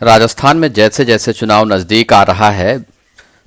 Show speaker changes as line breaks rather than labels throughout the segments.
राजस्थान में जैसे जैसे चुनाव नजदीक आ रहा है,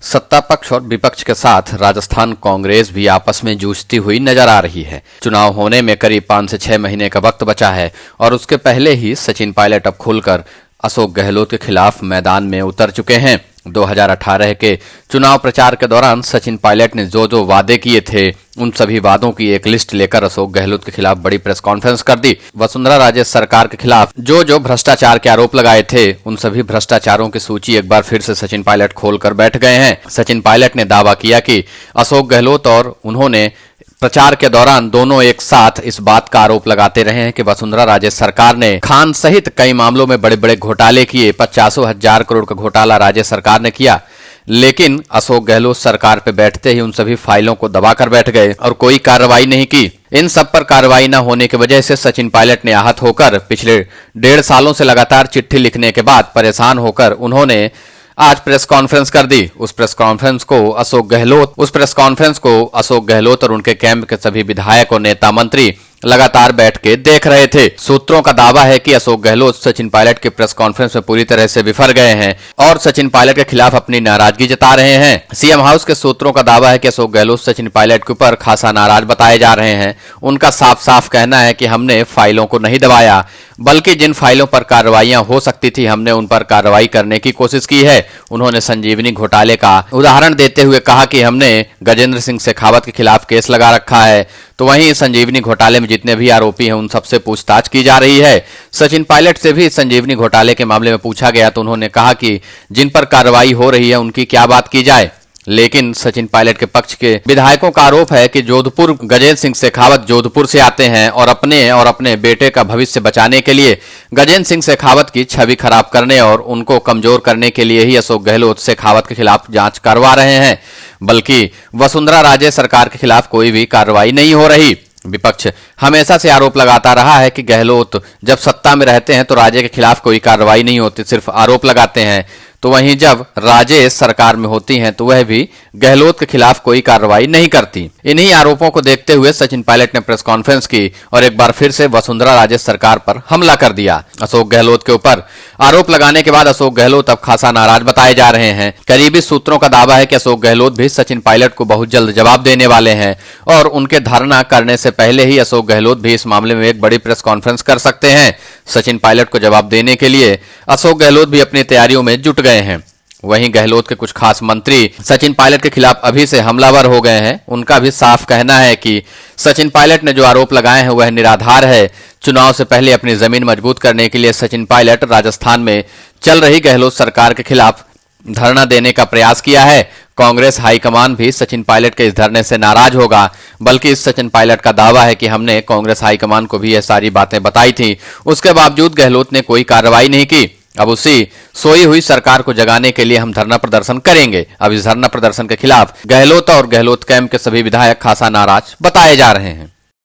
सत्ता पक्ष और विपक्ष के साथ राजस्थान कांग्रेस भी आपस में जूझती हुई नजर आ रही है। चुनाव होने में करीब 5 से 6 महीने का वक्त बचा है और उसके पहले ही सचिन पायलट अब खुलकर अशोक गहलोत के खिलाफ मैदान में उतर चुके हैं। 2018 के चुनाव प्रचार के दौरान सचिन पायलट ने जो जो वादे किए थे, उन सभी वादों की एक लिस्ट लेकर अशोक गहलोत के खिलाफ बड़ी प्रेस कॉन्फ्रेंस कर दी। वसुंधरा राजे सरकार के खिलाफ जो जो भ्रष्टाचार के आरोप लगाए थे, उन सभी भ्रष्टाचारों की सूची एक बार फिर से सचिन पायलट खोलकर बैठ गए हैं। सचिन पायलट ने दावा किया कि अशोक गहलोत और उन्होंने प्रचार के दौरान दोनों एक साथ इस बात का आरोप लगाते रहे हैं कि वसुंधरा राजे सरकार ने खान सहित कई मामलों में बड़े बड़े घोटाले किए। 50,000 करोड़ का घोटाला राज्य सरकार ने किया, लेकिन अशोक गहलोत सरकार पे बैठते ही उन सभी फाइलों को दबाकर बैठ गए और कोई कार्रवाई नहीं की। इन सब पर कार्रवाई न होने की वजह से सचिन पायलट ने आहत होकर पिछले 1.5 सालों से लगातार चिट्ठी लिखने के बाद परेशान होकर उन्होंने आज प्रेस कॉन्फ्रेंस कर दी। उस प्रेस कॉन्फ्रेंस को अशोक गहलोत और उनके कैंप के सभी विधायक और नेता मंत्री लगातार बैठ के देख रहे थे। सूत्रों का दावा है कि अशोक गहलोत सचिन पायलट के प्रेस कॉन्फ्रेंस में पूरी तरह से विफर गए हैं और सचिन पायलट के खिलाफ अपनी नाराजगी जता रहे हैं। सीएम हाउस के सूत्रों का दावा है कि अशोक गहलोत सचिन पायलट के ऊपर खासा नाराज बताए जा रहे हैं। उनका साफ साफ कहना है कि हमने फाइलों को नहीं दबाया, बल्कि जिन फाइलों पर कार्रवाइयां हो सकती थी, हमने उन पर कार्रवाई करने की कोशिश की है। उन्होंने संजीवनी घोटाले का उदाहरण देते हुए कहा कि हमने गजेंद्र सिंह शेखावत के खिलाफ केस लगा रखा है, तो वहीं संजीवनी घोटाले में जितने भी आरोपी हैं उन सबसे पूछताछ की जा रही है। सचिन पायलट से भी संजीवनी घोटाले के मामले में पूछा गया तो उन्होंने कहा कि जिन पर कार्रवाई हो रही है उनकी क्या बात की जाए। लेकिन सचिन पायलट के पक्ष के विधायकों का आरोप है कि गजेंद्र सिंह शेखावत जोधपुर से आते हैं और अपने बेटे का भविष्य बचाने के लिए गजेंद्र सिंह शेखावत की छवि खराब करने और उनको कमजोर करने के लिए ही अशोक गहलोत शेखावत के खिलाफ जांच करवा रहे हैं, बल्कि वसुंधरा राजे सरकार के खिलाफ कोई भी कार्रवाई नहीं हो रही। विपक्ष हमेशा से आरोप लगाता रहा है कि गहलोत जब सत्ता में रहते हैं तो राजे के खिलाफ कोई कार्रवाई नहीं होती, सिर्फ आरोप लगाते हैं, तो वहीं जब राजे सरकार में होती हैं तो वह भी गहलोत के खिलाफ कोई कार्रवाई नहीं करती। इन्हीं आरोपों को देखते हुए सचिन पायलट ने प्रेस कॉन्फ्रेंस की और एक बार फिर से वसुंधरा राजे सरकार पर हमला कर दिया। अशोक गहलोत के ऊपर आरोप लगाने के बाद अशोक गहलोत अब खासा नाराज बताए जा रहे हैं। करीबी सूत्रों का दावा है कि अशोक गहलोत भी सचिन पायलट को बहुत जल्द जवाब देने वाले हैं और उनके धरना करने से पहले ही अशोक गहलोत भी इस मामले में एक बड़ी प्रेस कॉन्फ्रेंस कर सकते हैं। सचिन पायलट को जवाब देने के लिए अशोक गहलोत भी अपनी तैयारियों में जुट गए हैं। वहीं गहलोत के कुछ खास मंत्री सचिन पायलट के खिलाफ अभी से हमलावर हो गए हैं। उनका भी साफ कहना है कि सचिन पायलट ने जो आरोप लगाए हैं वह निराधार है। चुनाव से पहले अपनी जमीन मजबूत करने के लिए सचिन पायलट राजस्थान में चल रही गहलोत सरकार के खिलाफ धरना देने का प्रयास किया है। कांग्रेस हाईकमान भी सचिन पायलट के इस धरने से नाराज होगा, बल्कि इस सचिन पायलट का दावा है कि हमने कांग्रेस हाईकमान को भी यह सारी बातें बताई थी, उसके बावजूद गहलोत ने कोई कार्रवाई नहीं की। अब उसी सोई हुई सरकार को जगाने के लिए हम धरना प्रदर्शन करेंगे। अब इस धरना प्रदर्शन के खिलाफ गहलोत और गहलोत कैंप के सभी विधायक खासा नाराज बताए जा रहे हैं।